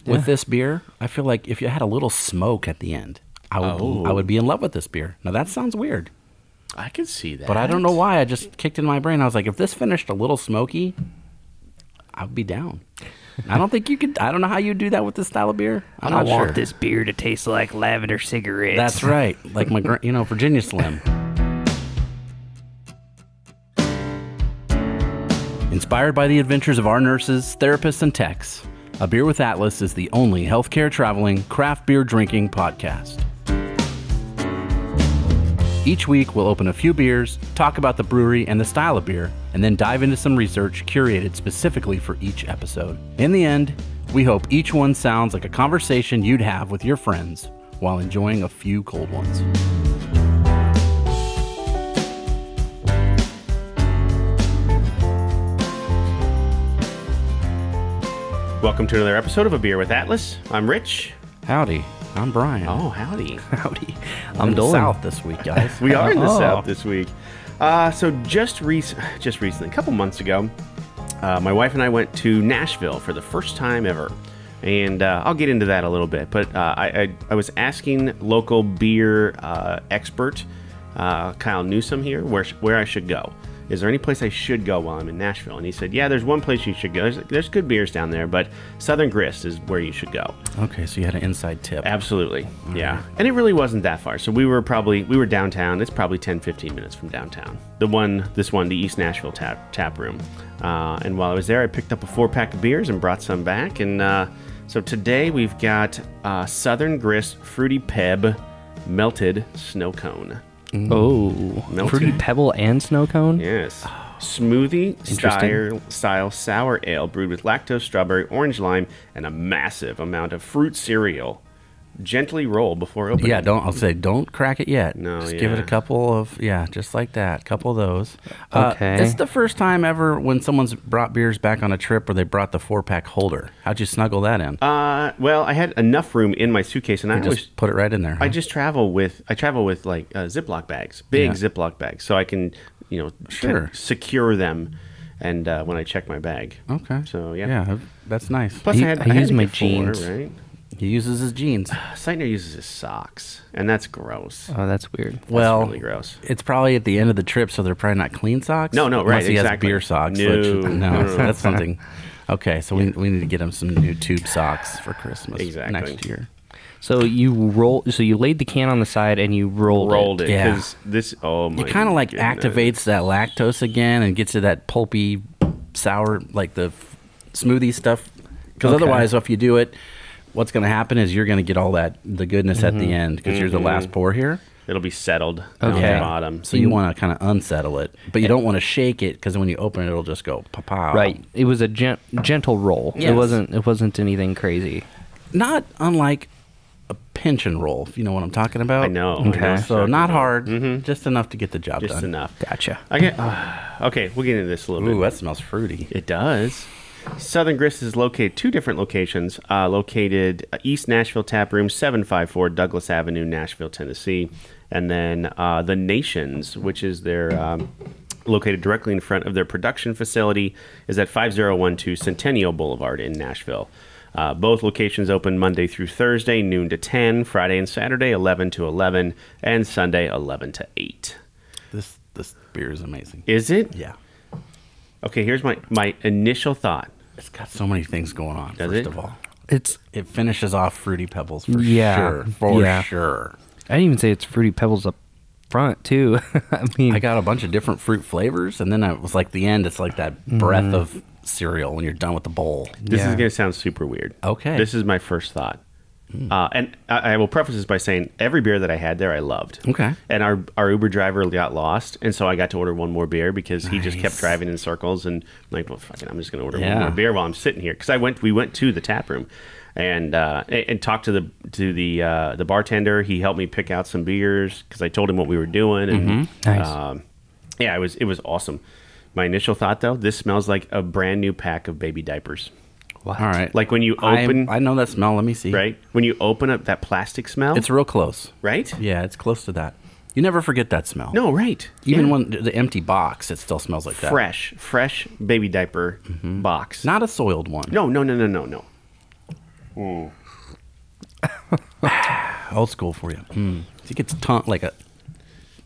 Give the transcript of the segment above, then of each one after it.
with this beer, I feel like if you had a little smoke at the end, I would be in love with this beer. Now, that sounds weird. I could see that. But I don't know why. I just kicked in my brain. I was like, if this finished a little smoky, I would be down. I don't think you could. I don't know how you do that with this style of beer. I don't want this beer to taste like lavender cigarettes. That's right. Like my, Virginia Slim. Inspired by the adventures of our nurses, therapists, and techs, A Beer with Atlas is the only healthcare traveling, craft beer drinking podcast. Each week, we'll open a few beers, talk about the brewery and the style of beer, and then dive into some research curated specifically for each episode. In the end, we hope each one sounds like a conversation you'd have with your friends while enjoying a few cold ones. Welcome to another episode of A Beer with Atlas. I'm Rich. Howdy. I'm Brian. Oh, howdy. Howdy. I'm in the South this week, guys. We are in the South this week. So just recently, a couple months ago, my wife and I went to Nashville for the first time ever. And I'll get into that a little bit. But I was asking local beer expert, Kyle Newsome here, where I should go. Is there any place I should go while I'm in Nashville? And he said, yeah, there's one place you should go. There's good beers down there, but Southern Grist is where you should go. Okay, so you had an inside tip. Absolutely, yeah. And it really wasn't that far. So we were downtown. It's probably 10, 15 minutes from downtown. The East Nashville tap room. And while I was there, I picked up a 4-pack of beers and brought some back. And so today we've got Southern Grist Fruity Peb Melted Snow Cone. Oh, Melted. Fruity Pebble and Snow Cone? Yes. Smoothie style sour ale brewed with lactose, strawberry, orange lime, and a massive amount of fruit cereal. Gently roll before opening. Yeah, don't crack it yet. No, just give it a couple of, just like that. A couple of those. Okay. It's the first time ever when someone's brought beers back on a trip where they brought the 4-pack holder. How'd you snuggle that in? Well, I had enough room in my suitcase, and I just put it right in there. Huh? I travel with like Ziploc bags, big Ziploc bags, so I can, kind of secure them. And when I check my bag. Okay. So yeah, that's nice. Plus, I use my jeans. Right? He uses his jeans. Seitner uses his socks, and that's gross. Oh, that's weird. That's really gross. It's probably at the end of the trip, so they're probably not clean socks. No, right, unless he exactly. has beer socks. No. So that's something. Okay, so we need to get him some new tube socks for Christmas next year. So you laid the can on the side and you rolled it. Yeah. This, oh my It kind of like goodness. activates that lactose again and gets to that pulpy, sour, like the smoothie stuff. Because otherwise, if you do it, what's going to happen is you're going to get all the goodness at the end because you're the last pour here. It'll be settled on the bottom. So you want to kind of unsettle it, but you don't want to shake it because when you open it, it'll just go pow. Right. It was a gentle roll. Yes. It wasn't anything crazy. Not unlike a pinch and roll, if you know what I'm talking about. I know. Okay. So not hard, just enough to get the job done. Just enough. Gotcha. Okay, we'll get into this a little bit. Ooh, that smells fruity. It does. Southern Grist is located 2 different locations. Located East Nashville Tap Room, 754 Douglas Avenue, Nashville, Tennessee. And then The Nations, which is their located directly in front of their production facility, is at 5012 Centennial Boulevard in Nashville. Both locations open Monday through Thursday, noon to 10, Friday and Saturday, 11 to 11, and Sunday, 11 to 8. This beer is amazing. Is it? Yeah. Okay, here's my initial thought. It's got so many things going on, Does first it? of all. It finishes off Fruity Pebbles for Yeah. sure. I didn't even say it's Fruity Pebbles up front, too. I mean, I got a bunch of different fruit flavors, and then it was like the end, it's like that breath of cereal when you're done with the bowl. This is going to sound super weird. Okay. This is my first thought. And I will preface this by saying every beer that I had there I loved. Okay. And our Uber driver got lost, and so I got to order one more beer because he just kept driving in circles. And I'm like, well, fuck it, I'm just going to order one more beer while I'm sitting here because we went to the tap room and talked to the bartender. He helped me pick out some beers because I told him what we were doing. And Nice. it was awesome. My initial thought though, this smells like a brand new pack of baby diapers. All right. Like when you open... I know that smell. Let me see. Right? When you open up that plastic smell. It's real close. Right? Yeah, it's close to that. You never forget that smell. No, right. Even when the empty box, it still smells like that. Fresh baby diaper box. Not a soiled one. No. Old school for you. It gets like a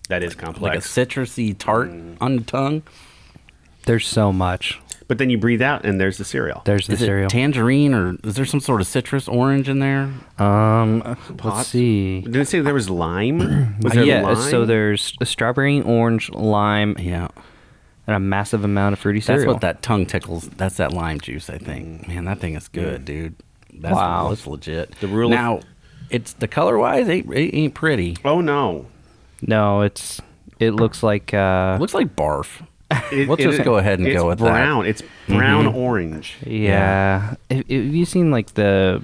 That is complex. like a citrusy tart on the tongue. There's so much. But then you breathe out, and there's the cereal. There's the Is cereal. it tangerine or is there some sort of citrus orange in there? Let's see. Didn't it say there was lime? Was there Yeah, lime? so there's a strawberry, orange, lime, Yeah. and a massive amount of fruity cereal. That's what that tongue tickles. That's that lime juice, I think. Man, that thing is good, dude. That's, Wow. That's legit. The rule of- now, it's the color wise, it ain't pretty. Oh no! No, it looks like It looks like barf. We'll just go ahead and it's go with brown. It's brown orange. yeah. Have you seen like the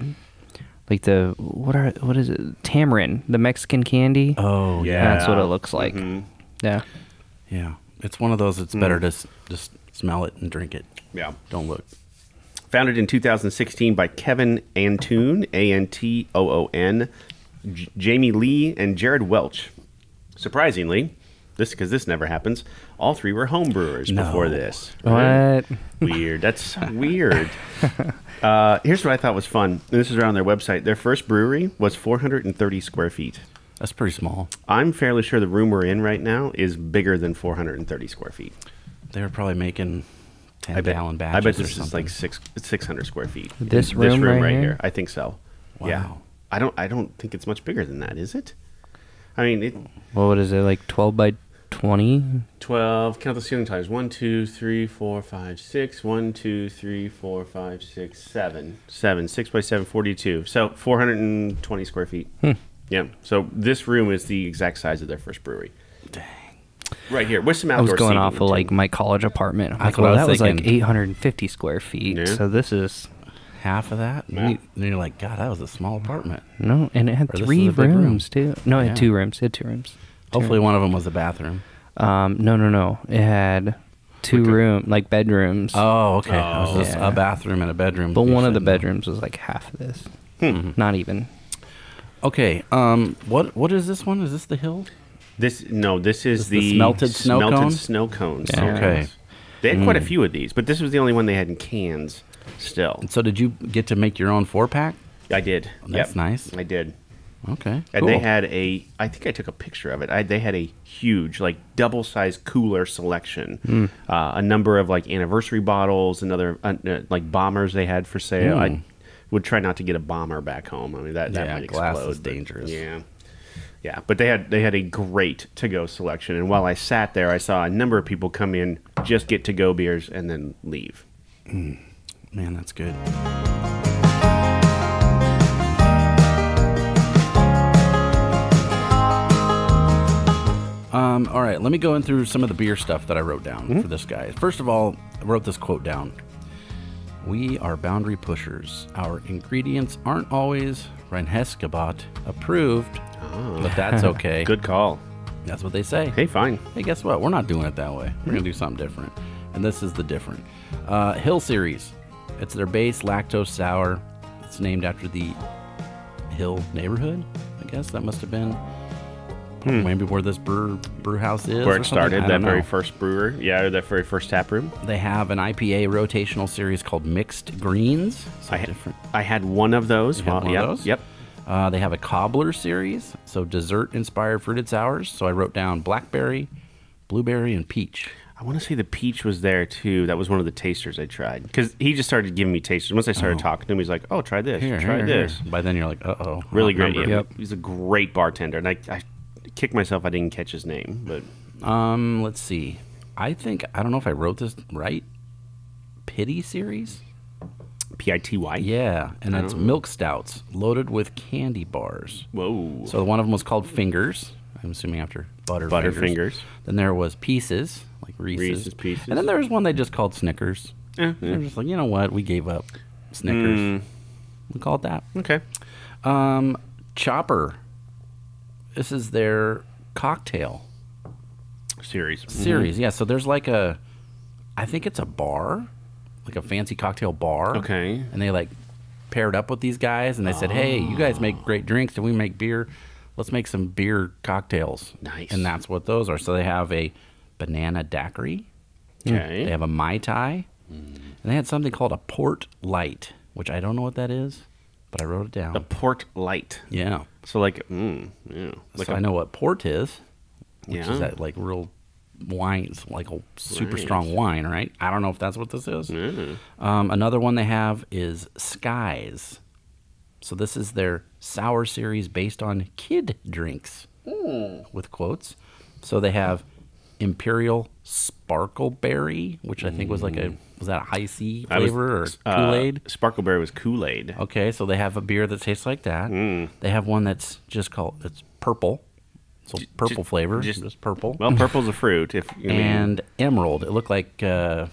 what is it? Tamarind, the Mexican candy. Oh, Yeah. That's what it looks like. Yeah. yeah. It's one of those. It's better to just smell it and drink it. Yeah. Don't look. Founded in 2016 by Kevin Antoon, Antoon, Jamie Lee, and Jared Welch. Surprisingly, because this never happens, all three were home brewers before this. What? Weird. That's weird. Here's what I thought was fun. And this is around their website. Their first brewery was 430 square feet. That's pretty small. I'm fairly sure the room we're in right now is bigger than 430 square feet. They were probably making 10-gallon batches I bet or this is something. like 600 square feet. This room right here? I think so. Wow. Yeah. I don't think it's much bigger than that, is it? I mean, What is it, like 12 by 20? 12. Count the ceiling tiles. 1, 2, 3, 4, 5, 6. 1, 2, 3, 4, 5, 6, 7. 7. 6 by 7, 42. So 420 square feet. Yeah. So this room is the exact size of their first brewery. Dang. Right here. With some I outdoor was going seating, off of like my college apartment. I'm That's like, what well, I that was was like thinking. 850 square feet. Yeah. So this is Half of that? Yeah. And you're like, God, that was a small apartment. no, and it had Or this 3 is a big room. rooms too. No, it had Yeah. 2 rooms. It had 2 rooms. Hopefully one of them was a bathroom. No. It had 2 like bedrooms. Oh, okay. It was just Yeah. a bathroom and a bedroom. But You one of the said no. bedrooms was like half of this. Not even. Okay. What is this one? Is this the hill? This is the the smelted snow cone? snow cones. Yeah. Okay. They had quite a few of these, but this was the only one they had in cans still. So did you get to make your own 4-pack? I did. That's Yep. nice. I did. Okay. And cool. they had I think I took a picture of it. They had a huge, like, double-sized cooler selection. A number of, like, anniversary bottles and other, like, bombers they had for sale. I would try not to get a bomber back home. I mean, that Yeah, might glass explode. is dangerous. Yeah. Yeah, but they had a great to-go selection. And while I sat there, I saw a number of people come in, just get to-go beers, and then leave. Man, that's good. All right, let me go in through some of the beer stuff that I wrote down for this guy. First of all, I wrote this quote down. We are boundary pushers. Our ingredients aren't always Reinheitsgebot approved, but that's okay. Good call. That's what they say. Hey, fine. Hey, guess what? We're not doing it that way. We're going to do something different. And this is the different. Hill Series. It's their base lactose sour. It's named after the Hill neighborhood, I guess. That must have been maybe where this brew house is. Where or it something. started, I that don't very know. first brewer. Yeah, or that very first tap room. They have an IPA rotational series called Mixed Greens. So different. I had one of those. You had one of those? Yep. They have a cobbler series, so dessert-inspired fruited sours. So I wrote down blackberry, blueberry, and peach. I want to say the peach was there too. That was one of the tasters I tried because he just started giving me tasters. Once I started talking to him, he's like, "Oh, try this, try this." By then you're like, uh-oh. Really I don't great. remember. Yeah, he's a great bartender, and I kicked myself I didn't catch his name, but Let's see. I don't know if I wrote this right. Pity series? Pity. Yeah, and it's milk stouts loaded with candy bars. Whoa. So one of them was called Fingers. I'm assuming after Butterfingers. Then there was Pieces, like Reese's. Pieces. And then there was one they just called Snickers. They're just like, you know what? We gave up Snickers. We called that. Okay. Chopper. This is their cocktail Series. series. Yeah, so there's like I think it's a bar, like a fancy cocktail bar. Okay. And they like paired up with these guys and they said, hey, you guys make great drinks and we make beer. Let's make some beer cocktails. Nice. And that's what those are. So they have a banana daiquiri. Okay. They have a Mai Tai. And they had something called a Port Light, which I don't know what that is. but I wrote it down. The Port Light. Yeah. So like, yeah. Like So I know what port is, which Yeah. is that like real wines, like a super strong wine, right? I don't know if that's what this is. Another one they have is Skies. So this is their sour series based on kid drinks, with quotes. So they have Imperial Sparkleberry, which I think was like was that a high C flavor or Kool-Aid? Sparkleberry was Kool-Aid. Okay, so they have a beer that tastes like that. They have one that's just called, it's purple. So purple flavor, just purple. Well, purple's a fruit. And emerald. It looked like kind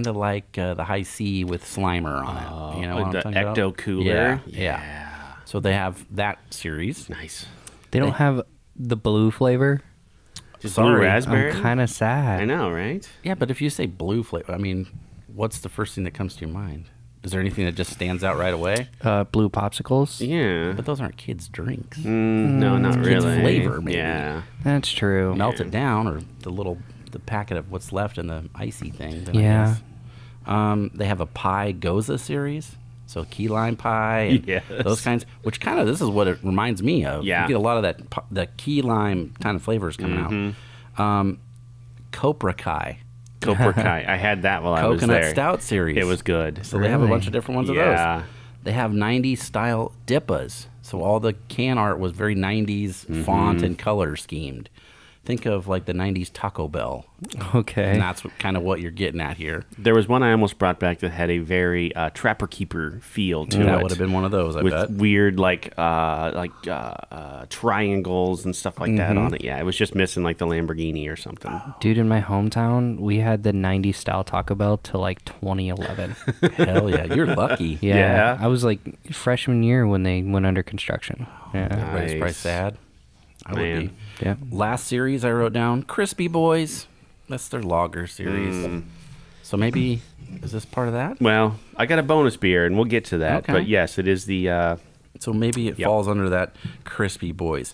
of like the high C with Slimer on it. You know what the I'm talking about? Ecto Cooler. Yeah. So they have that series. Nice. They don't have the blue flavor. Just Sorry, blue raspberry. I'm kind of sad. I know, right? Yeah, but if you say blue flavor, I mean, what's the first thing that comes to your mind? Is there anything that just stands out right away? Blue popsicles. Yeah. But those aren't kids' drinks. No, not kids' really. flavor, maybe. Yeah. That's true. Melt it down, or the packet of what's left in the icy thing. Then I Yeah. guess. They have a pie goza series, so key lime pie, and Yes. those kinds. Which kind of this is what it reminds me of. Yeah. You get a lot of that the key lime kind of flavors coming out. Copra Kai, Copra Kai. I had that while I was coconut there. stout series. It was good. So they have a bunch of different ones of Yeah. those. They have 90s style dippas. So all the can art was very 90s font and color schemed. Think of like the 90s Taco Bell. Okay. And that's kind of what you're getting at here. There was one I almost brought back that had a very Trapper Keeper feel to it. That would have been one of those, I with bet. weird triangles and stuff like that on it. Yeah, it was just missing like the Lamborghini or something. Dude, in my hometown, we had the 90s style Taco Bell till like 2011. Hell yeah. You're lucky. Yeah, Yeah. I was like freshman year when they went under construction. Yeah. Everybody's probably Nice. sad. I would Man. be. Yeah. Last series I wrote down, Crispy Boys. That's their lager series. So maybe, is this part of that? Well, I got a bonus beer, and we'll get to that. Okay. But yes, it is the. So maybe it falls under that Crispy Boys.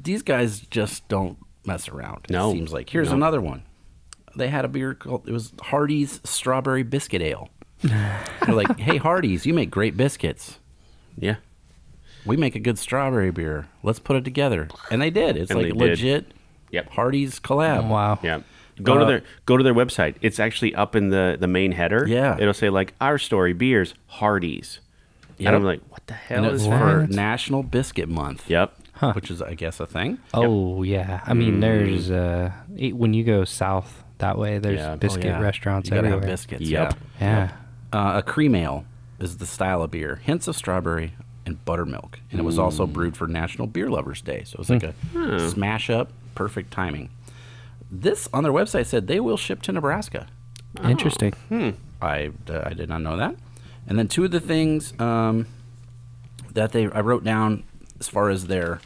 These guys just don't mess around. No. It seems like. Here's another one. They had a beer called, it was Hardee's Strawberry Biscuit Ale. They're like, hey, Hardee's, you make great biscuits. Yeah. We make a good strawberry beer. Let's put it together. And they did. It's And like they did. legit Yep. Hardee's collab. Wow. Yeah. Go to their website. It's actually up in the main header. Yeah. It'll say like our story beers Hardee's. Yep. And I'm like, what the hell And it's is for that? National Biscuit Month. Yep. Which is, I guess, a thing. Oh, yeah. I mean, there's, when you go south that way, there's Yeah. biscuit Oh, yeah. restaurants You gotta everywhere. have biscuits. Yep. Yeah. A cream ale is the style of beer. Hints of strawberry and buttermilk. And it was also brewed for National Beer Lovers Day. So it was like a smash up, perfect timing. This on their website said they will ship to Nebraska. Interesting. I did not know that. And then two of the things that I wrote down as far as their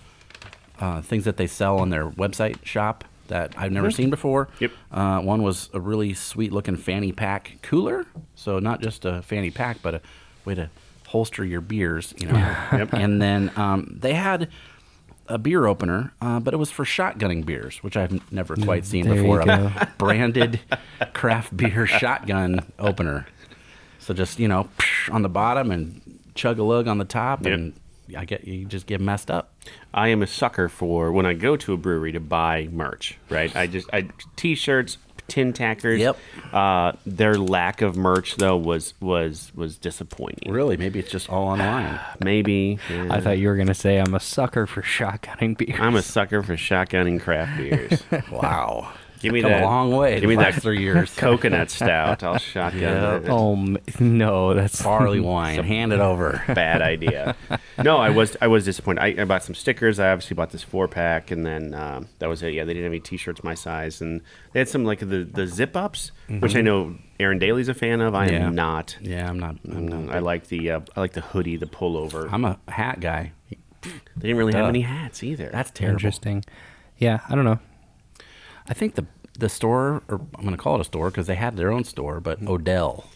things that they sell on their website shop that I've never seen before. Yep. One was a really sweet looking fanny pack cooler. So not just a fanny pack, but a way to holster your beers, you know. And then they had a beer opener, but it was for shotgunning beers, which I've never quite seen There you before. go. A branded craft beer shotgun opener. So just, you know, on the bottom and chug a lug on the top, and you just get messed up. I am a sucker for when I go to a brewery to buy merch, right? T-shirts, tin tackers. Yep. Their lack of merch though was disappointing. Really, maybe it's just all online. Maybe. Yeah. I thought you were going to say I'm a sucker for shotgunning beers. I'm a sucker for shotgunning craft beers. Wow. Give me Come that. a long way. Give me the last that 3 years. coconut stout. I'll shotgun it. Oh, no, that's Barley wine. Hand it over. Bad idea. No, I was disappointed. I bought some stickers. I obviously bought this 4-pack, and then that was it. Yeah, they didn't have any T-shirts my size, and they had some like the zip ups, which I know Aaron Daly's a fan of. I am not. Yeah, I'm not. I like the hoodie, the pullover. I'm a hat guy. They didn't really have any hats either. That's terrible. interesting. Yeah, I don't know. I think the store, or I'm going to call it a store because they had their own store, but Odell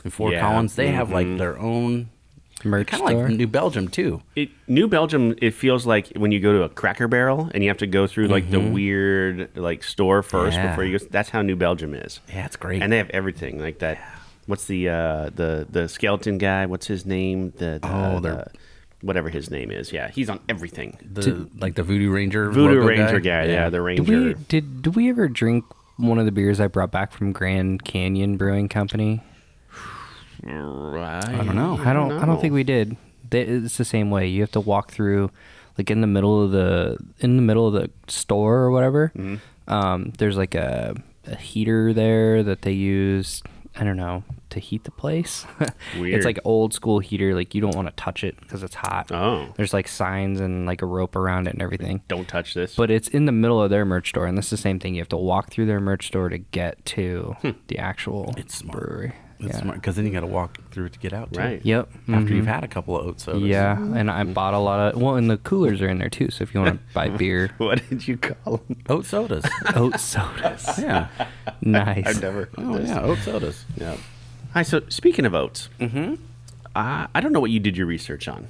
in Fort Yeah. Collins, they have like their own Merch kind of store. like New Belgium too. New Belgium, it feels like when you go to a Cracker Barrel and you have to go through like the weird like store first Yeah. before you go. That's how New Belgium is. Yeah, it's great. And they have everything like that what's the skeleton guy? What's his name? Whatever his name is. Yeah, he's on everything. Like the Voodoo Ranger. Voodoo Ranger guy. Yeah, the Ranger. Did we ever drink one of the beers I brought back from Grand Canyon Brewing Company? I don't know. I don't think we did. It's the same way. You have to walk through, like in the middle of the store or whatever. Mm-hmm. There's like a heater there that they use. I don't know, to heat the place. Weird. It's like old school heater. Like you don't want to touch it because it's hot. Oh. There's like signs and like a rope around it and everything. Don't touch this. But it's in the middle of their merch store, and this is the same thing. You have to walk through their merch store to get to the actual brewery. It's smart because then you got to walk through it to get out. Too. Right. Yep. After you've had a couple of oat sodas. Yeah, and I bought a lot of. Well, and the coolers are in there too. So if you want to buy beer, What did you call them? Oat sodas. oat sodas. Yeah. Nice. I've never heard Oh this. yeah, oat sodas. Yeah. Hi. So speaking of oats, I don't know what you did your research on.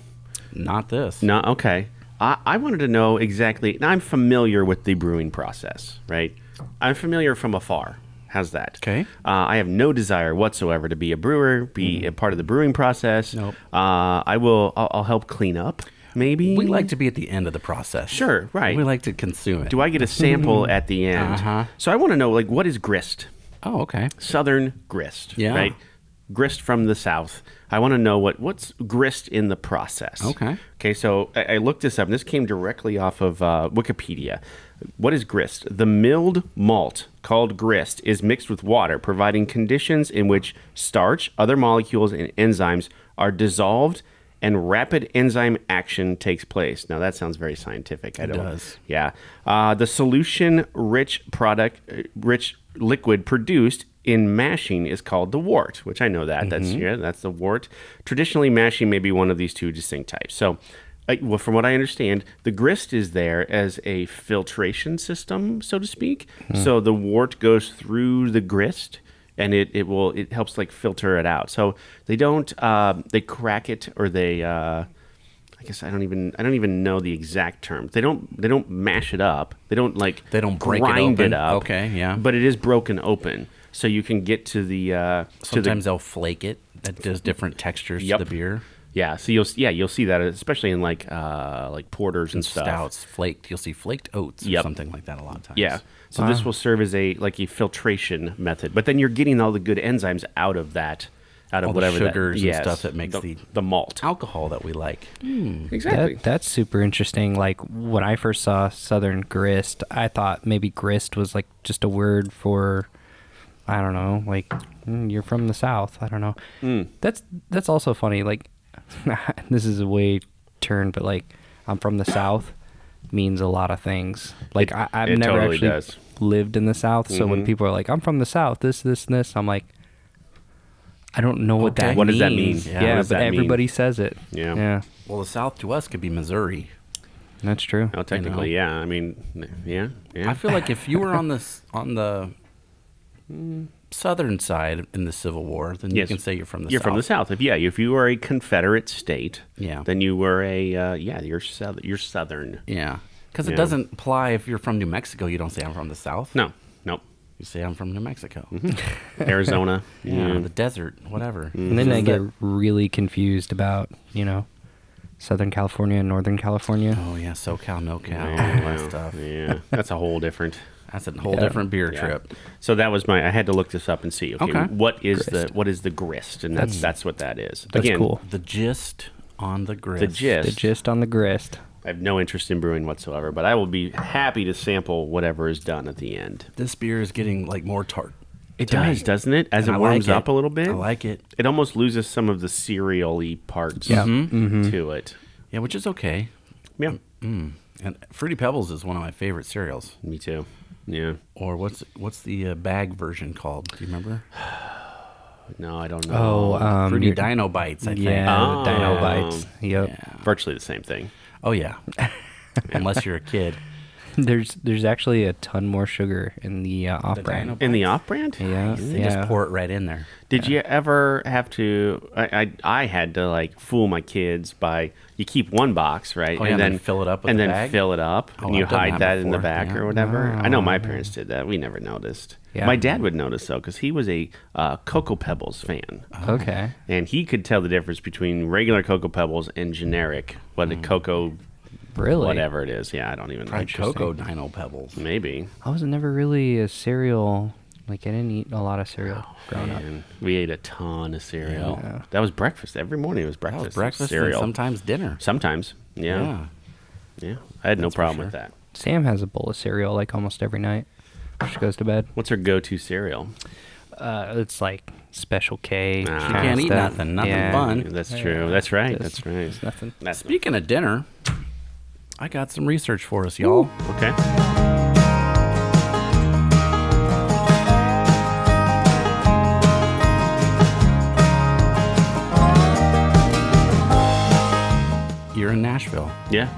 Not this. No. Okay. I wanted to know exactly. Now I'm familiar with the brewing process, right? I'm familiar from afar. How's that? Okay. I have no desire whatsoever to be a brewer, be a part of the brewing process. Nope. I'll help clean up, maybe. We like to be at the end of the process. Sure, right. We like to consume it. Do I get a sample at the end? Uh-huh. So I want to know, like, what is grist? Oh, okay. Southern grist. Yeah. Right? Grist from the South. I want to know what's grist in the process. Okay. Okay, so I looked this up, and this came directly off of Wikipedia. What is grist? The milled malt, called grist, is mixed with water, providing conditions in which starch, other molecules, and enzymes are dissolved and rapid enzyme action takes place. Now, that sounds very scientific. It does. Yeah. The solution-rich liquid produced in mashing is called the wort, which I know that. That's the wort. Traditionally, mashing may be one of these two distinct types. So, well, from what I understand, the grist is there as a filtration system, so to speak. So the wort goes through the grist, and it helps like filter it out. So they don't they crack it, or they I guess I don't even know the exact term. They don't mash it up. They don't break grind it open. it up. Okay, yeah. But it is broken open, so you can get to the Sometimes they'll flake it. That does different textures to the beer. Yeah, so you'll see that, especially in like porters and stuff. Stouts, flaked. You'll see flaked oats or something like that a lot of times. Yeah. So this will serve as a filtration method, but then you're getting all the good enzymes out of that, all whatever the sugars and stuff that makes the malt alcohol that we like. Exactly. That's super interesting. Like when I first saw Southern Grist, I thought maybe grist was like just a word for, I don't know, like you're from the South. I don't know. That's also funny. Like this is a way turned, but like I'm from the South means a lot of things. Like I've never totally actually lived in the South, so when people are like, I'm from the South, this, and this, I'm like, I don't know what that means. What does that mean? Yeah, but everybody says it. Yeah. Well, the South to us could be Missouri. That's true. Oh, technically, yeah. I mean, yeah. I feel like if you were on the southern side in the Civil War, then you can say you're from the South. You're from the South. If you were a Confederate state, then you were you're Southern. Yeah, because it doesn't apply if you're from New Mexico. You don't say I'm from the South. No, nope. You say I'm from New Mexico, Arizona, the desert, whatever. And then I get really confused about Southern California and Northern California. Oh yeah, SoCal, NoCal, all that stuff. Yeah, that's a whole different. That's a whole different beer trip. So that was I had to look this up and see. Okay. What is grist. the grist? And that's what that is. That's Again, cool. The gist on the grist. The gist. The gist on the grist. I have no interest in brewing whatsoever, but I will be happy to sample whatever is done at the end. This beer is getting like more tart. It does, doesn't it? As it warms up a little bit. I like it. It almost loses some of the cereal-y parts to it. Yeah, which is okay. Yeah. And Fruity Pebbles is one of my favorite cereals. Me too. Yeah. Or what's the bag version called? Do you remember? No, I don't know. Oh, Fruity Dino Bites, I think. Yeah, the Dino Bites. Yep. Yeah. Virtually the same thing. Oh, yeah. Unless you're a kid. There's actually a ton more sugar in the off-brand. In the off-brand? Yeah, They just pour it right in there. Did you ever have to? I had to like fool my kids by you keep one box, right, Oh, yeah, and then fill it up with and the then bag? fill it up, Oh, and you I've done hide that that in the before, back yeah. or whatever. I know my parents did that. We never noticed. Yeah. My dad would notice though, because he was a Cocoa Pebbles fan, Okay. and he could tell the difference between regular Cocoa Pebbles and generic, what a cocoa, Really? whatever it is. Yeah, I don't even know. Fried cocoa Dino Pebbles. Maybe. I was never really a cereal. Like, I didn't eat a lot of cereal growing up. Man, we ate a ton of cereal. Yeah. That was breakfast. Every morning it was That breakfast. was breakfast and cereal. sometimes dinner. Sometimes. Yeah. Yeah. I had no That's for problem sure. with that. Sam has a bowl of cereal like almost every night before she goes to bed. What's her go-to cereal? It's like Special K. You kinda can't eat stuff. nothing. Nothing Yeah. fun. That's true. That's right. Just- That's right. It's nothing. That's Speaking of dinner, I got some research for us, y'all. okay. You're in Nashville. Yeah.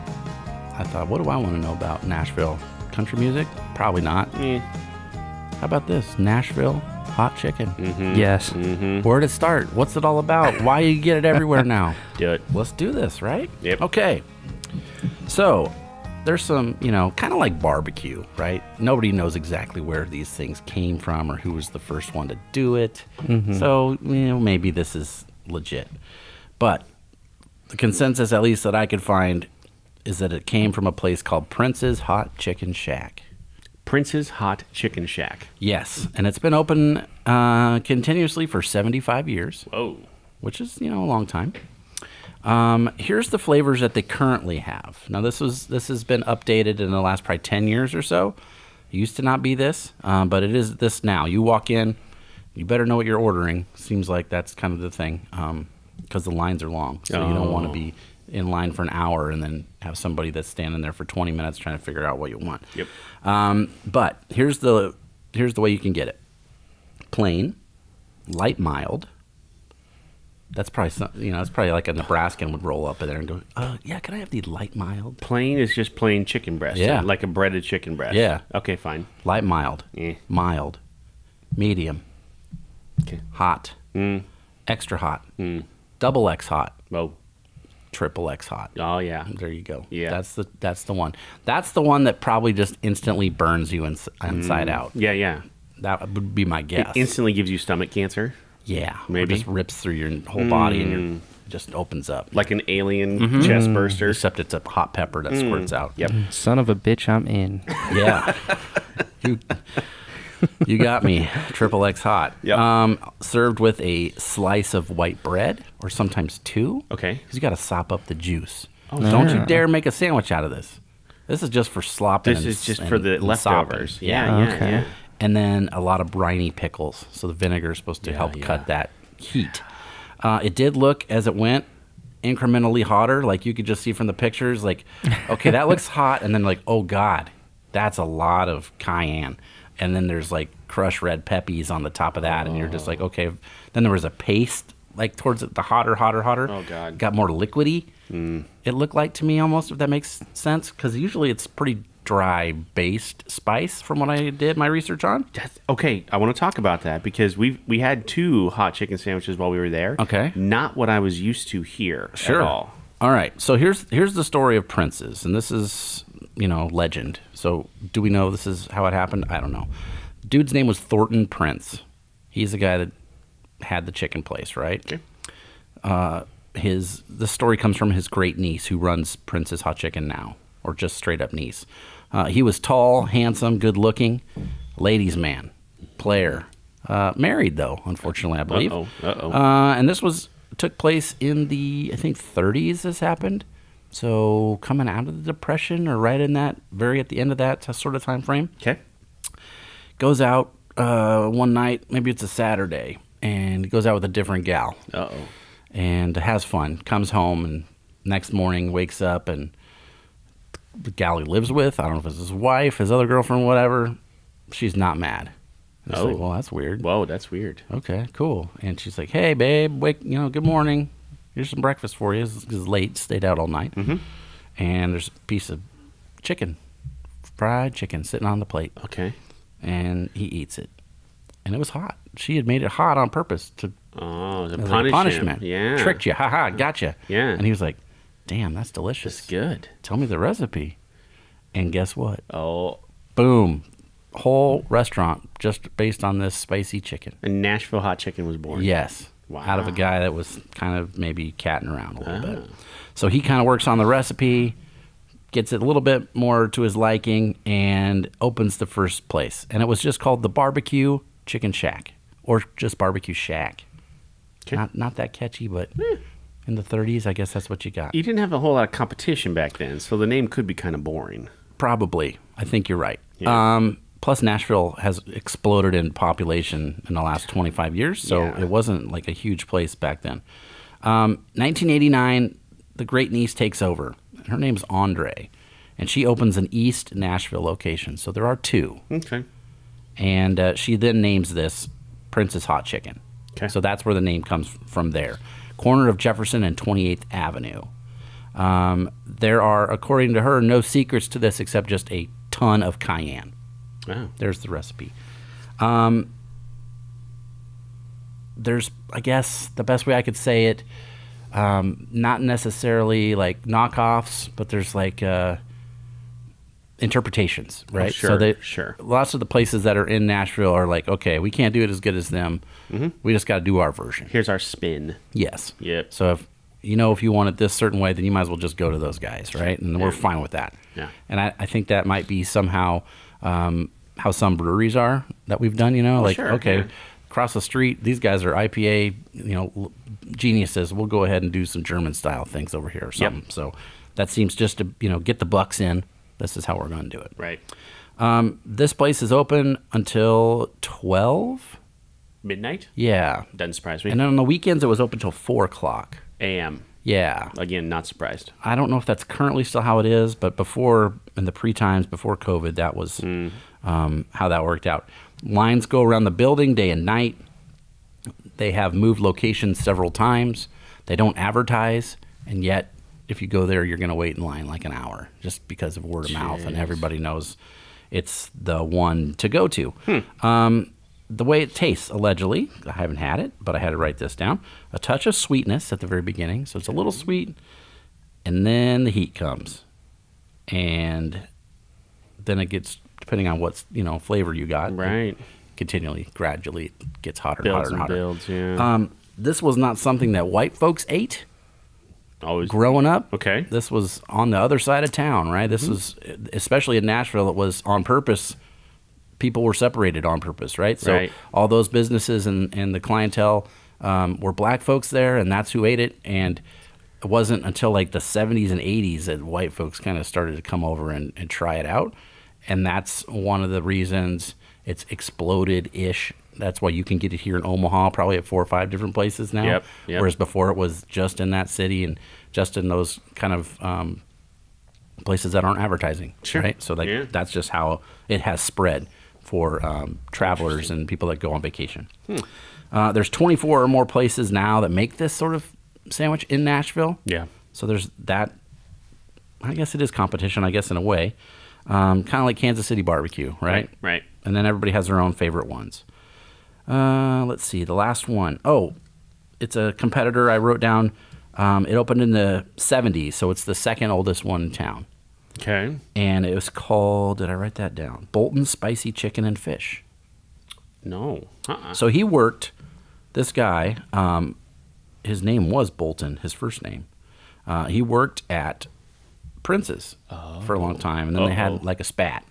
I thought, what do I want to know about Nashville? Country music? Probably not. Mm. How about this? Nashville hot chicken. Yes. Where'd it start? What's it all about? Why you get it everywhere now? Do it. Let's do this, right? Yep. Okay. So, there's some, kind of like barbecue, right? Nobody knows exactly where these things came from or who was the first one to do it. So, maybe this is legit. But the consensus, at least that I could find, is that it came from a place called Prince's Hot Chicken Shack. Prince's Hot Chicken Shack. Yes, and it's been open continuously for 75 years, Whoa. which is, a long time. Here's the flavors that they currently have. Now, this has been updated in the last probably 10 years or so. It used to not be this, but it is this now. You walk in, you better know what you're ordering. Seems like that's kind of the thing, because the lines are long. So you don't want to be in line for an hour and then have somebody that's standing there for 20 minutes trying to figure out what you want. Yep. But here's the way you can get it. Plain, light mild. That's probably that's probably like a Nebraskan would roll up in there and go, yeah, can I have the light mild? Plain is just plain chicken breast. Yeah. Like a breaded chicken breast. Yeah. Okay, fine. Light mild, Yeah. mild, medium, Okay. hot, Mm. extra hot, Mm. double X hot, Oh. triple X hot. Oh, yeah. There you go. Yeah. That's the one. That's the one that probably just instantly burns you inside out. Yeah, yeah. That would be my guess. It instantly gives you stomach cancer. Yeah, Maybe. Or just rips through your whole body and just opens up. Like an alien chest burster. Except it's a hot pepper that squirts out. Yep. Son of a bitch, I'm in. Yeah. you got me. Triple X hot. Yep. Served with a slice of white bread, or sometimes two. Okay. Because you got to sop up the juice. Don't you dare make a sandwich out of this. This is just for slopping. This and- is just and- for the and leftovers. sopping. Yeah, yeah, Okay. yeah. And then a lot of briny pickles. So the vinegar is supposed to help cut that heat. It did look, as it went, incrementally hotter. Like you could just see from the pictures, like, okay, that looks hot. And then like, oh, God, that's a lot of cayenne. And then there's like crushed red peppies on the top of that. And you're just like, okay. Then there was a paste, like towards the hotter. Oh, God. Got more liquidy. It looked like to me almost, if that makes sense. Because usually it's pretty dry-based spice from what I did my research on. Okay, I want to talk about that because we had 2 hot chicken sandwiches while we were there. Okay. Not what I was used to here at all. All right. So here's the story of Prince's, and this is, legend. So do we know this is how it happened? I don't know. Dude's name was Thornton Prince. He's the guy that had the chicken place, right? Okay. The story comes from his great niece who runs Prince's Hot Chicken now, or just straight up niece. He was tall, handsome, good looking, ladies' man, player. Married though, unfortunately, I believe. And this took place in the, I think, 30s. This happened. So coming out of the Depression, or right in that, very at the end of that sort of time frame. Okay. Goes out one night, maybe it's a Saturday, and goes out with a different gal. Uh-oh. And has fun. Comes home, and next morning wakes up, and the gal he lives with, I don't know if it's his wife, his other girlfriend, whatever, she's not mad. It's like, well, that's weird. Whoa, that's weird. Okay, cool. And she's like, hey, babe, good morning. Here's some breakfast for you. It's late, stayed out all night. And there's a piece of chicken fried chicken sitting on the plate. Okay. And he eats it. And it was hot. She had made it hot on purpose to to as punish a punishment. him. Yeah. Tricked you. Ha gotcha. Yeah. And he was like, damn, that's delicious. It's good. Tell me the recipe. And guess what? Oh. Boom. Whole restaurant just based on this spicy chicken. And Nashville hot chicken was born. Yes. Wow. Out of a guy that was kind of maybe catting around a little bit. So he kind of works on the recipe, gets it a little bit more to his liking, and opens the first place. And it was just called the Barbecue Chicken Shack, or just Barbecue Shack. Okay. Not that catchy, but in the 30s, I guess that's what you got. You didn't have a whole lot of competition back then, so the name could be kind of boring. Probably. I think you're right. Yeah. Plus, Nashville has exploded in population in the last 25 years, so Yeah. it wasn't like a huge place back then. 1989, the great niece takes over. Her name's Andre, and she opens an East Nashville location. So there are two. Okay. And she then names this Princess Hot Chicken. Okay. So that's where the name comes from there. Corner of Jefferson and 28th Avenue. There are, according to her, no secrets to this except just a ton of cayenne. Wow. There's the recipe. There's, I guess, the best way I could say it, not necessarily like knockoffs, but there's like interpretations, right? sure, So sure. lots of the places that are in Nashville are like, okay, we can't do it as good as them. We just got to do our version. Here's our spin. Yes. Yep. So if you want it this certain way, then you might as well just go to those guys, right? And we're fine with that. Yeah. And I think that might be somehow how some breweries are that we've done, like, sure, okay, yeah. across the street, these guys are IPA, geniuses. We'll go ahead and do some German style things over here or something. So that seems just to, get the bucks in. This is how we're going to do it. Right. This place is open until 12. Midnight? Yeah. Doesn't surprise me. And then on the weekends, it was open till 4 o'clock. AM. Yeah. Again, not surprised. I don't know if that's currently still how it is, but before, in the pre-times, before COVID, that was how that worked out. Lines go around the building day and night. They have moved locations several times. They don't advertise, and yet, if you go there, you're going to wait in line like an hour just because of word of mouth, and everybody knows it's the one to go to. The way it tastes, allegedly, I haven't had it, but I had to write this down. A touch of sweetness at the very beginning, so it's a little sweet, and then the heat comes, and then it gets, depending on what's flavor you got, Right. continually, gradually gets hotter and Builds hotter and hotter. builds, yeah. This was not something that white folks ate Always. growing up. Okay. This was on the other side of town, right? This was, especially in Nashville, it was on purpose. People were separated on purpose, right? So Right. all those businesses and the clientele were black folks there, and that's who ate it. And it wasn't until like the 70s and 80s that white folks kind of started to come over and try it out. And that's one of the reasons it's exploded-ish. That's why you can get it here in Omaha, probably at 4 or 5 different places now. Yep. Whereas before it was just in that city and just in those kind of places that aren't advertising. Sure. Right? So Yeah. that's just how it has spread for travelers and people that go on vacation. There's 24 or more places now that make this sort of sandwich in Nashville. Yeah. So there's that. I guess it is competition, I guess, in a way. Kind of like Kansas City barbecue, right? Right. And then everybody has their own favorite ones. Let's see. The last one. Oh, it's a competitor I wrote down. It opened in the 70s, so it's the second oldest one in town. Okay. And it was called, did I write that down? Bolton Spicy Chicken and Fish. No. So he worked, this guy, his name was Bolton, his first name. He worked at Prince's for a long time, and then they had like a spat.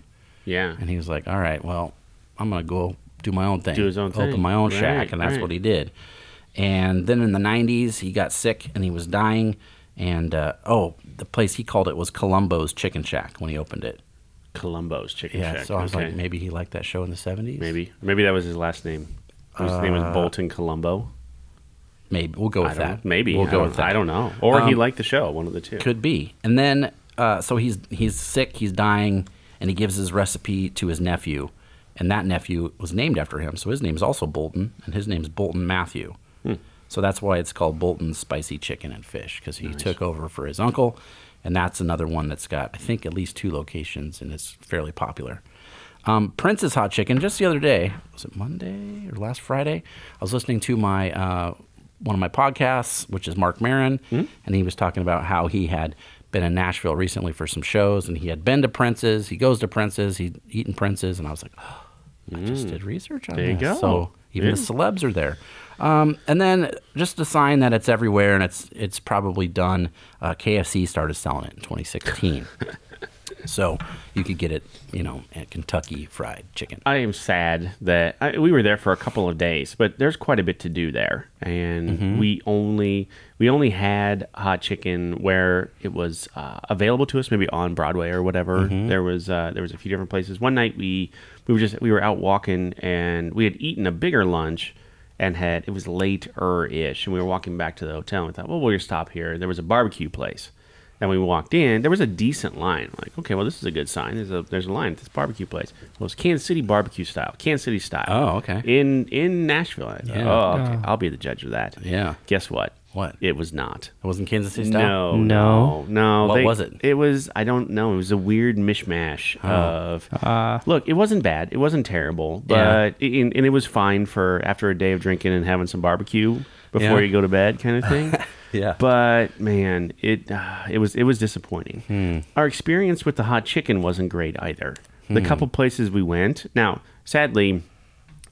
Yeah. And he was like, all right, well, I'm going to go do my own thing. Do his own thing. Open my own shack, Right, and that's right. what he did. And then in the 90s, he got sick, and he was dying. And, the place he called it was Columbo's Chicken Shack when he opened it. Columbo's Chicken Yeah, Shack. so I was Okay. like, maybe he liked that show in the 70s? Maybe that was his last name. His name was Bolton Columbo. Maybe. We'll go with I don't that. know. Maybe. We'll I go don't- with that. I don't know. Or he liked the show, one of the two. Could be. And then, so he's sick, he's dying, and he gives his recipe to his nephew. And that nephew was named after him. So his name is also Bolton, and his name is Bolton Matthew. So that's why it's called Bolton's Spicy Chicken and Fish, because he took over for his uncle, And that's another one that's got, I think, at least 2 locations, and it's fairly popular. Prince's Hot Chicken, just the other day, was it Monday or last Friday? I was listening to my one of my podcasts, which is Mark Maron, and he was talking about how he had been in Nashville recently for some shows, and he had been to Prince's. He goes to Prince's. He'd eaten Prince's, and I was like, oh, I just did research on there this. You go. So even the celebs are there. And then just a sign that it's everywhere, and it's probably done. KFC started selling it in 2016. So you could get it, at Kentucky Fried Chicken. I am sad that we were there for a couple of days, but there's quite a bit to do there, and we only had hot chicken where it was available to us, maybe on Broadway or whatever. There was a few different places. One night we were out walking, and we had eaten a bigger lunch, and it was later-ish, and we were walking back to the hotel, and we thought, well, we'll just stop here. There was a barbecue place. And we walked in, there was a decent line. Like, okay, well, this is a good sign. There's a line at this barbecue place. Well, it was Kansas City barbecue style. Kansas City style. Oh, okay. In Nashville. I thought, Yeah. Okay. I'll be the judge of that. Yeah. Guess what? What? It was not. It wasn't Kansas City style? No. What was it? It was, I don't know. It was a weird mishmash of... look, it wasn't bad. It wasn't terrible. But and it was fine for after a day of drinking and having some barbecue before you go to bed kind of thing. Yeah. But man, it was disappointing. Our experience with the hot chicken wasn't great either. The couple places we went. Now, sadly,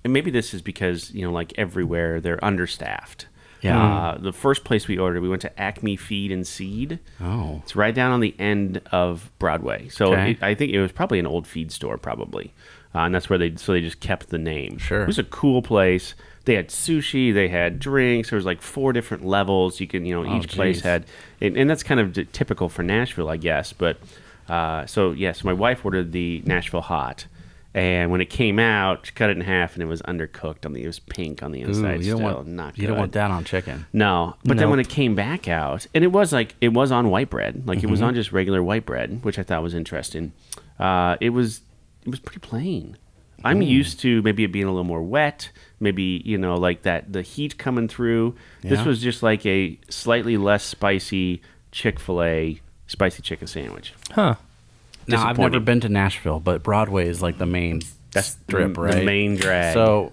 and maybe this is because, like everywhere, they're understaffed. Yeah. The first place we ordered, we went to Acme Feed and Seed. Oh. It's right down on the end of Broadway. So Okay. I think it was probably an old feed store, probably. And that's where they just kept the name. Sure. It was a cool place. They had sushi, they had drinks. There was like 4 different levels. You can, each place geez. had, and that's kind of typical for Nashville, I guess. But so my wife ordered the Nashville Hot, and when it came out, she cut it in half, and it was undercooked. It was pink on the inside. You Still not good. don't want that on chicken. No, but then Nope. when it came back out, and it was on white bread, like it was on just regular white bread, which I thought was interesting. It was pretty plain. I'm used to maybe it being a little more wet, maybe like that the heat coming through. This Yeah. was just like a slightly less spicy Chick-fil-A spicy chicken sandwich. Huh. Now, I've Disappointing. never been to Nashville, but Broadway is like the main strip, the right? main drag. So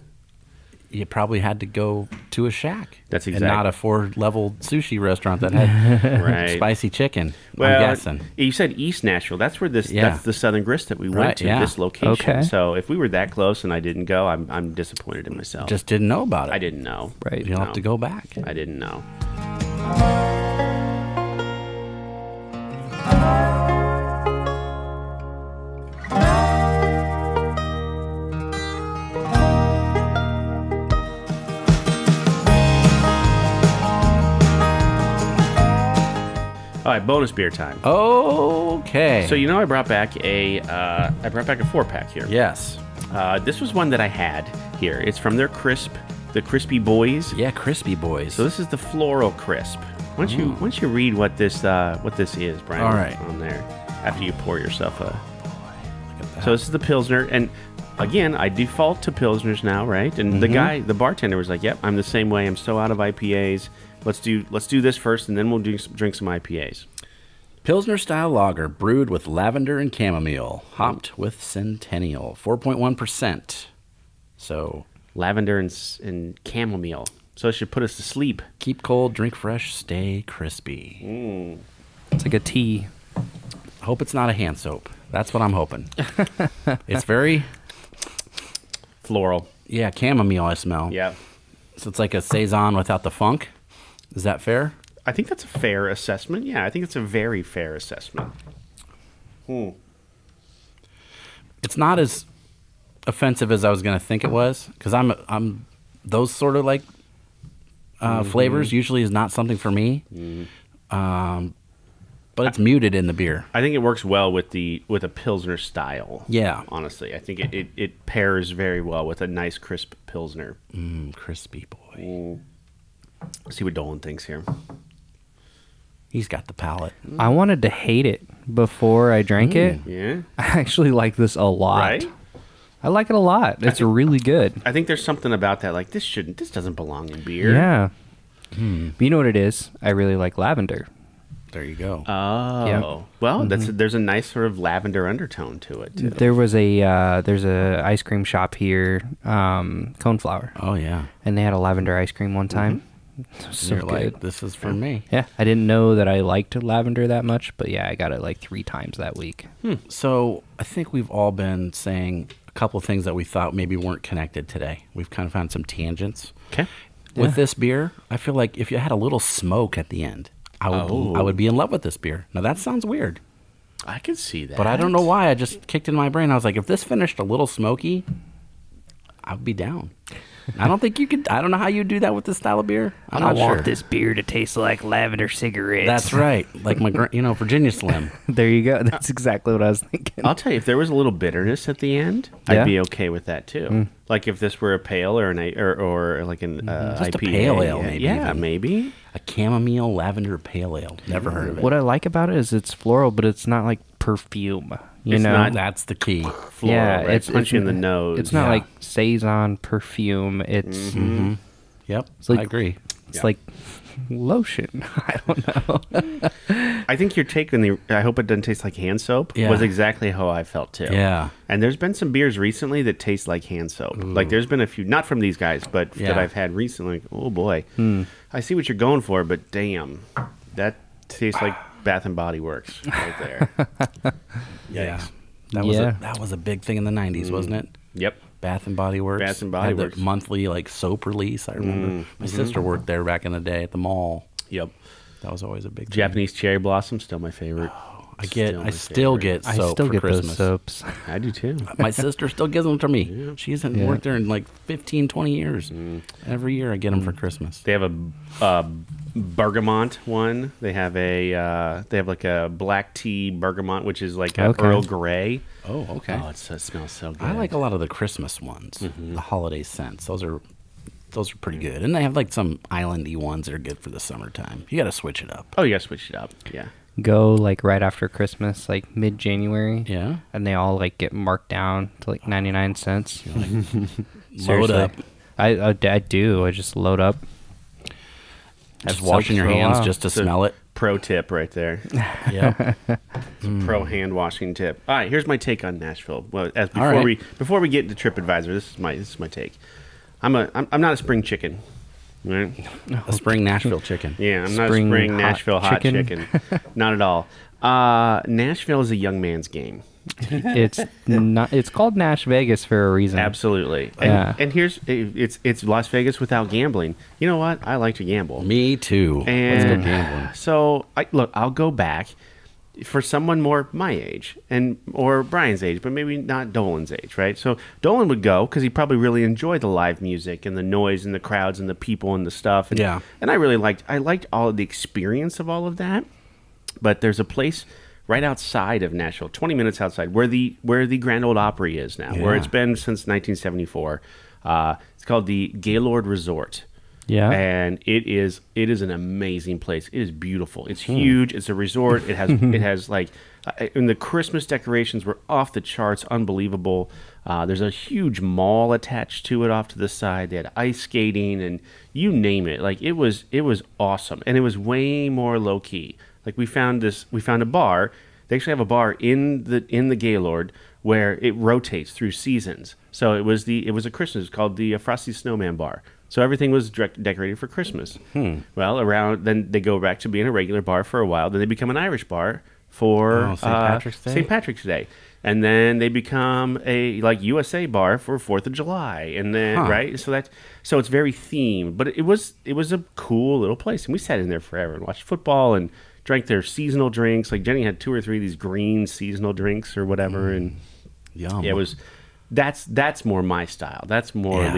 you probably had to go to a shack. That's And not exact- a 4-level sushi restaurant that had Right. spicy chicken, Well, I'm guessing. you said East Nashville. That's where Yeah. that's the Southern Grist that we went Right, to. yeah. This location. Okay. So if we were that close and I didn't go, I'm disappointed in myself. Just didn't know about it. I didn't know. Right. You'll have No. to go back. I didn't know. All right, bonus beer time. Okay. So I brought back a 4-pack here. Yes. This was one that I had here. It's from their the Crispy Boys. Yeah, Crispy Boys. So this is the Floral Crisp. Why don't you read what this is, Brian? All right. On there after you pour yourself a. Look at that. So this is the Pilsner, and again, I default to Pilsners now, right? And the bartender was like, "Yep, I'm the same way. I'm so out of IPAs. Let's do this first, and then we'll drink some IPAs." Pilsner style lager brewed with lavender and chamomile, hopped with Centennial, 4.1%. So Lavender and chamomile. So it should put us to sleep. keep cold, drink fresh, stay crispy. It's like a tea. Hope it's not a hand soap. That's what I'm hoping. It's very, Floral. chamomile I smell. Yeah. So it's like a Saison without the funk. Is that fair? I think that's a fair assessment. Yeah, I think it's a very fair assessment. It's not as offensive as I was going to think it was, because I'm those sort of like flavors usually is not something for me. But it's muted in the beer. I think it works well with a Pilsner style. Yeah. Honestly, I think it pairs very well with a nice crisp Pilsner. Crispy boy. Let's see what Dolan thinks here. He's got the palate. I wanted to hate it before I drank it. Yeah. I actually like this a lot. Right? I like it a lot. It's really good. I think there's something about that. Like this doesn't belong in beer. Yeah. But you know what it is? I really like lavender. There you go. Oh, well, there's a nice sort of lavender undertone to it too. There was there's a ice cream shop here, Coneflower. Oh yeah. And they had a lavender ice cream one time. So You're good. like, this is for me. Yeah, I didn't know that I liked lavender that much, but yeah, I got it like 3 times that week. So I think we've all been saying a couple of things that we thought maybe weren't connected today. We've kind of found some tangents. Okay. With this beer, I feel like if you had a little smoke at the end, I would be in love with this beer. Now that sounds weird, I can see that. but I don't know why. I just kicked in my brain. I was like, if this finished a little smoky, I'd be down. I don't think you could. I don't know how you do that with this style of beer. I'm not sure. this beer to taste like lavender cigarettes. That's right. Like my, Virginia Slim. There you go. That's exactly what I was thinking. I'll tell you, if there was a little bitterness at the end, Yeah. I'd be okay with that too. Like if this were a pale or or like an Just a IPA. pale ale, maybe Yeah, even. maybe. A chamomile lavender pale ale. Never heard of it. What I like about it is it's floral, but it's not like perfume. You It's know, not That's the key. Floral, yeah, right? it's Punch you in the nose. It's not Yeah. like Saison perfume. It's Yep, like- I agree. it's like lotion. I don't know. I think your take on the I hope it doesn't taste like hand soap Yeah. was exactly how I felt too. Yeah. And there's been some beers recently that taste like hand soap. Like there's been a few, not from these guys, but that Yeah. I've had recently. Oh boy, I see what you're going for, but damn, that tastes like Bath and Body Works right there. Yeah. Yikes. That was a big thing in the 90s, wasn't it? Yep. Bath and Body Works. Bath and Body had Works. the monthly like soap release. I remember my sister worked there back in the day at the mall. Yep. That was always a big thing. Japanese cherry blossom, still my favorite. I my still favorite. get I soap still for get Christmas. those soaps. I do too. My sister still gives them to me. She hasn't worked there in like 15, 20 years. Every year I get them for Christmas. They have a bergamot one. They have like a black tea bergamot, which is like a Okay. Earl Grey. Oh, okay. Oh, it smells so good. I like a lot of the Christmas ones, the holiday scents. Those are pretty good. And they have like some islandy ones that are good for the summertime. You got to switch it up. Oh, you gotta switch it up. Yeah. Go like right after Christmas, like mid-January. Yeah. And they all like get marked down to like 99 cents. Load Seriously. up. I do. I just load up. Just Have washing soaps your for a hands while. just to So- smell it. Pro tip right there. Yeah. Pro hand washing tip. All right, here's my take on Nashville. Well, All right. before we get into TripAdvisor, this is my take. I'm not a spring chicken. Right? A spring Nashville chicken. Yeah, I'm not a Spring spring hot Nashville hot chicken. chicken. Not at all. Nashville is a young man's game. It's not. It's called Nash Vegas for a reason. Absolutely. Yeah. And here's it's Las Vegas without gambling. You know what? I like to gamble. Me too. Let's go And gambling. so I'll go back for someone more my age or Brian's age, but maybe not Dolan's age, right? So Dolan would go because he probably really enjoyed the live music and the noise and the crowds and the people and the stuff. And, Yeah. And I liked all of the experience of all of that. But there's a place right outside of Nashville, 20 minutes outside, where the Grand Ole Opry is now, where Yeah. it's been since 1974. It's called the Gaylord Resort. Yeah. And it is an amazing place. It is beautiful. It's huge. It's a resort. It has like and the Christmas decorations were off the charts, unbelievable. There's a huge mall attached to it off to the side. They had ice skating and you name it. Like it was awesome. And it was way more low key. Like we found a bar. They actually have a bar in the Gaylord where it rotates through seasons. So it was a Christmas. It's called the Frosty Snowman Bar. So everything was decorated for Christmas. Well, then they go back to being a regular bar for a while. Then they become an Irish bar for St. Patrick's Day? St. Patrick's Day. And then they become a like USA bar for 4th of July. And then right? So it's very themed. But it was a cool little place. And we sat in there forever and watched football and drank their seasonal drinks. Like Jenny had 2 or 3 of these green seasonal drinks or whatever. And Yum. yeah, it was. That's more my style. That's more Yeah.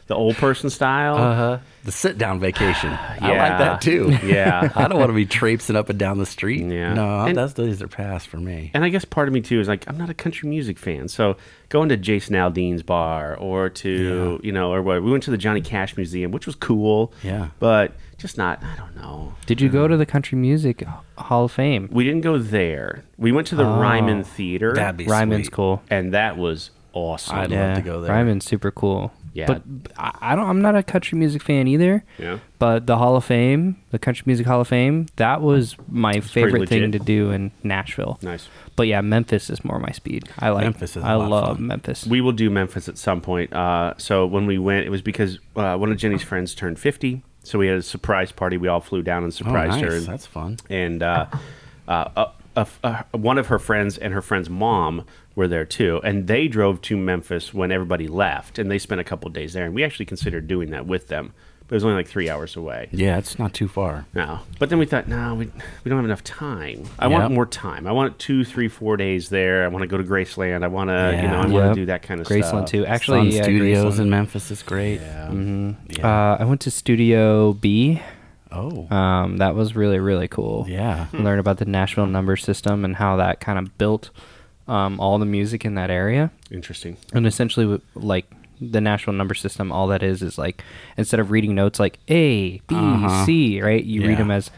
the old person style. The sit down vacation. I like Yeah. that too. Yeah. I don't want to be traipsing up and down the street. Yeah. No, And- those days are past for me. And I guess part of me too is like I'm not a country music fan, so going to Jason Aldean's bar or to or what we went to the Johnny Cash Museum, which was cool. Yeah. but just not. I don't know. Did you go to the Country Music Hall of Fame? We didn't go there. We went to the Ryman Theater, That'd be Ryman's sweet. cool. and that was awesome. I'd love to go there. Ryman's super cool. Yeah. But I'm not a country music fan either. Yeah. But the Hall of Fame, the Country Music Hall of Fame, that was my favorite thing to do in Nashville. Nice. But yeah, Memphis is more my speed. I like Memphis is I a lot of love fun. Memphis. We will do Memphis at some point. So when we went, it was because one of Jenny's friends turned 50. So we had a surprise party. We all flew down and surprised her. That's fun. And one of her friends and her friend's mom were there too. And they drove to Memphis when everybody left. And they spent a couple of days there. And we actually considered doing that with them. But it was only like 3 hours away. Yeah, it's not too far. No. But then we thought, no, we don't have enough time. I want more time. I want 2, 3, 4 days there. I want to go to Graceland. I want to, I want to do that kind of stuff. Graceland too. Actually, Sun Studios Graceland. in Memphis is great. Yeah. I went to Studio B. Oh. That was really, really cool. Yeah. Learn about the Nashville number system and how that kind of built all the music in that area. Interesting. And essentially, like, the Nashville number system, all that is like, instead of reading notes like A, B, C, right? You read them as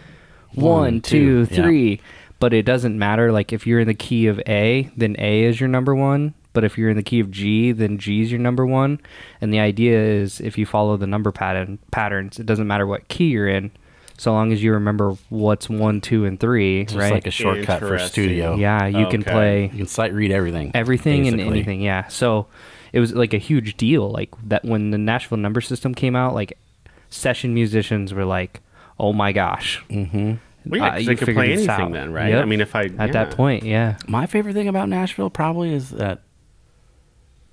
1, 2, 3. But it doesn't matter. Like, if you're in the key of A, then A is your number 1. But if you're in the key of G, then G is your number 1. And the idea is, if you follow the number patterns, it doesn't matter what key you're in, so long as you remember what's 1, 2, and 3, It's right? like a shortcut for studio. Yeah, you can play You can sight read everything. everything basically. and anything. Yeah, so it was like a huge deal. Like that when the Nashville number system came out, like session musicians were like, "Oh my gosh!" Well, yeah, 'cause they could figured play this anything out. then, right? Yep. I mean, if I At that point, yeah. My favorite thing about Nashville probably is that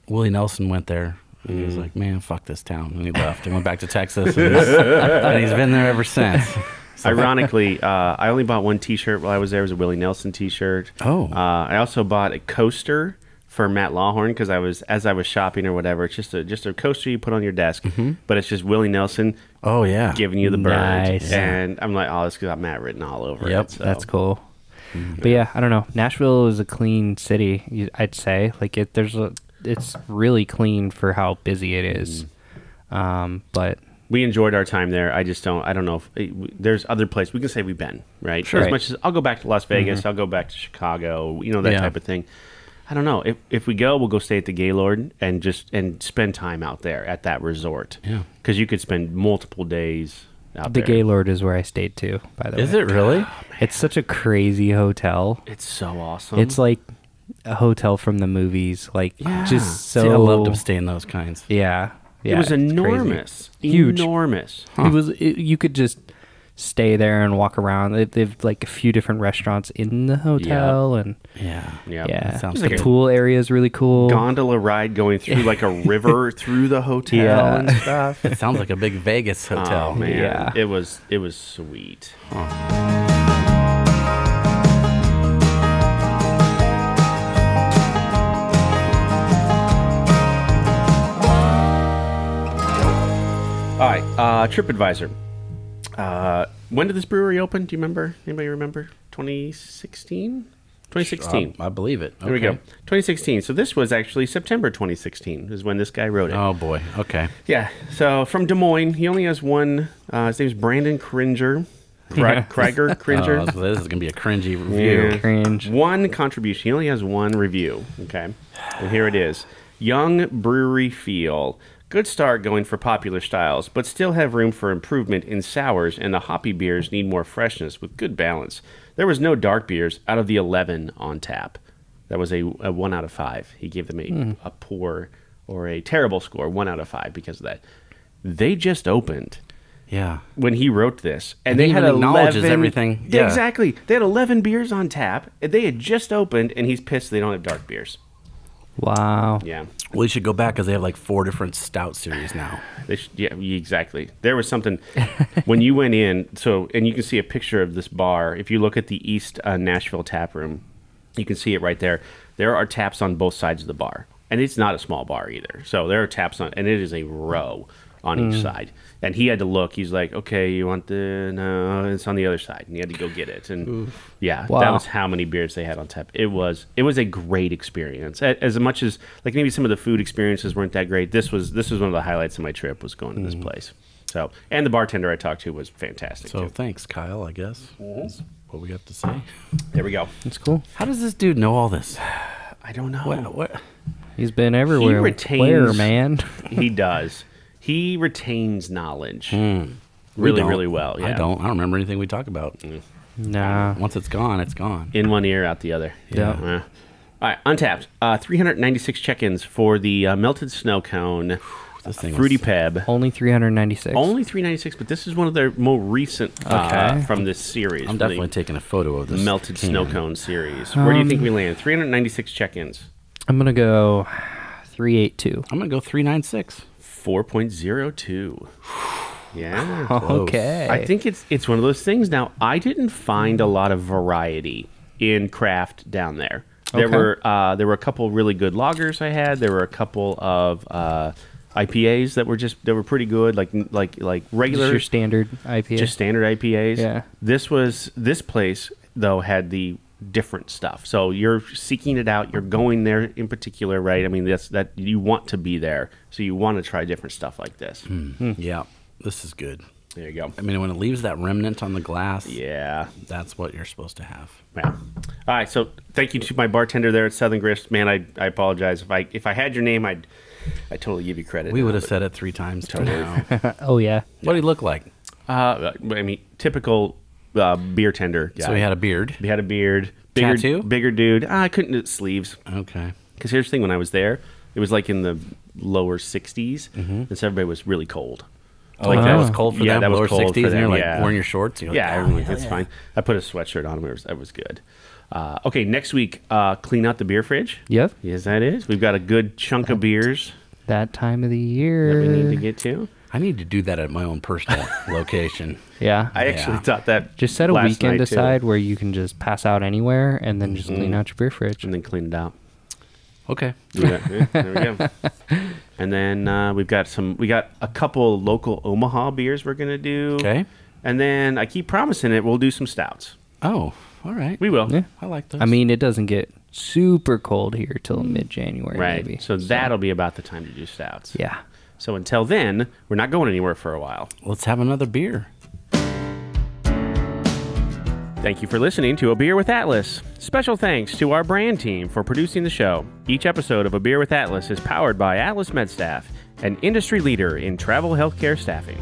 Willie Nelson went there. And he was like, man, fuck this town. And he left and went back to Texas. And he's been there ever since. So, Ironically, I only bought one T-shirt while I was there. It was a Willie Nelson T-shirt. Oh. I also bought a coaster for Matt Lawhorn because as I was shopping or whatever. It's just a coaster you put on your desk, but it's just Willie Nelson. Oh, yeah. Giving you the bird, Nice. and I'm like, oh, this got Matt written all over Yep. it. So. That's cool. But yeah, I don't know. Nashville is a clean city, I'd say. Like it's really clean for how busy it is. But We enjoyed our time there. I don't know if there's other places we can say we've been, right? Sure. As much as I'll go back to Las Vegas, I'll go back to Chicago, that Yeah. type of thing. I don't know. If we go, we'll go stay at the Gaylord and spend time out there at that resort. Yeah. Because you could spend multiple days out the there. Gaylord is where I stayed too, by the way. Is it really? It's such a crazy hotel. It's so awesome. It's like a hotel from the movies. Like, just so... See, I love to stay in those kinds. Yeah. it was it's crazy. enormous. Huge. Enormous. You could just stay there and walk around. They've like a few different restaurants in the hotel, and Yeah. Yeah. yeah, sounds the good. pool area is really cool. Gondola ride going through like a river through the hotel Yeah. and stuff. It sounds like a big Vegas hotel. Oh man, Yeah. it was sweet. All right, TripAdvisor. When did this brewery open? Do you remember? Anybody remember? 2016? 2016. I believe it. There we go. 2016. So this was actually September 2016 is when this guy wrote it. Oh, boy. Okay. Yeah. So from Des Moines, he only has one. His name's Brandon Cringer. Cringer. Oh, this is going to be a cringy review. Yeah. Cringe. One contribution. He only has one review. Okay. And here it is. Young brewery feel. Good start going for popular styles, but still have room for improvement in sours, and the hoppy beers need more freshness with good balance. There was no dark beers out of the 11 on tap. That was a 1 out of 5. He gave them a poor or a terrible score, 1 out of 5 because of that. They just opened Yeah. when he wrote this, and he they had even acknowledges 11 everything. Yeah. Exactly. They had 11 beers on tap. And they had just opened, and he's pissed they don't have dark beers. Wow. Yeah. Well, you should go back because they have like 4 different stout series now. Yeah, exactly. There was something when you went in. And you can see a picture of this bar. If you look at the East Nashville tap room, you can see it right there. There are taps on both sides of the bar, and it's not a small bar either. So there are taps on, and it is a row on each side. And he had to look. He's like, "Okay, you want the no? It's on the other side." And he had to go get it. And yeah, Wow. that was how many beers they had on tap. It was a great experience. As much as like maybe some of the food experiences weren't that great, this was one of the highlights of my trip was going to this place. So, and the bartender I talked to was fantastic. So too. thanks, Kyle, I guess. Is what we have to say. There we go. That's cool. How does this dude know all this? I don't know. What? He's been everywhere. Where, man? He does. He retains knowledge really well. Yeah. I don't remember anything we talk about. Nah. Once it's gone, it's gone. In one ear, out the other. Yeah. All right, Untapped. 396 check-ins for the melted snow cone. This thing Fruity was- Peb. Only 396. Only 396, but this is one of their more recent from this series. I'm definitely taking a photo of this melted can. snow cone series. Where do you think we land? 396 check-ins. I'm going to go 382. I'm going to go 396. 4.02. Yeah. Okay. I think it's one of those things. Now, I didn't find a lot of variety in craft down there. There Okay. were a couple really good lagers I had. There were a couple of IPAs that were pretty good, like regular, Just your standard IPA. just standard IPAs. Yeah. This place though had the different stuff. So you're seeking it out. You're going there in particular, right? I mean, that you want to be there, so you want to try different stuff like this. Yeah, this is good. There you go. I mean, when it leaves that remnant on the glass, Yeah. that's what you're supposed to have. Yeah. All right. So thank you to my bartender there at Southern Grist. Man, I apologize if I had your name, I'd totally give you credit. We would have said it 3 times to now. Oh, yeah. What did he look like? I mean, typical beer tender guy. So he had a beard. He had a beard. Tattoo? Bigger dude. I couldn't do sleeves. Okay. Because here's the thing: when I was there, it was like in the lower 60s, and so everybody was really cold. Like that was cold for Yeah, them, that was lower cold 60s, for and you're them, like yeah. wearing your shorts. You're like, Yeah, "Oh, everyone, hell it's yeah." fine. I put a sweatshirt on. It was good. Okay, next week, clean out the beer fridge. Yep. Yes, that is. We've got a good chunk of beers That time of the that year. we need to get to. I need to do that at my own personal location. Yeah. I actually Yeah. thought that Just set a last weekend night, too. aside where you can just pass out anywhere and then just clean out your beer fridge. and then clean it out. Okay. Do that. Yeah, there we go. And then we got a couple local Omaha beers we're gonna do. Okay. And then I keep promising it. We'll do some stouts. Oh, all right. We will. Yeah. I like those. I mean, it doesn't get super cold here till mid-January, Right. maybe. So that'll be about the time to do stouts. Yeah. So until then, we're not going anywhere for a while. let's have another beer. Thank you for listening to A Beer with Atlas. Special thanks to our brand team for producing the show. Each episode of A Beer with Atlas is powered by Atlas MedStaff, an industry leader in travel healthcare staffing.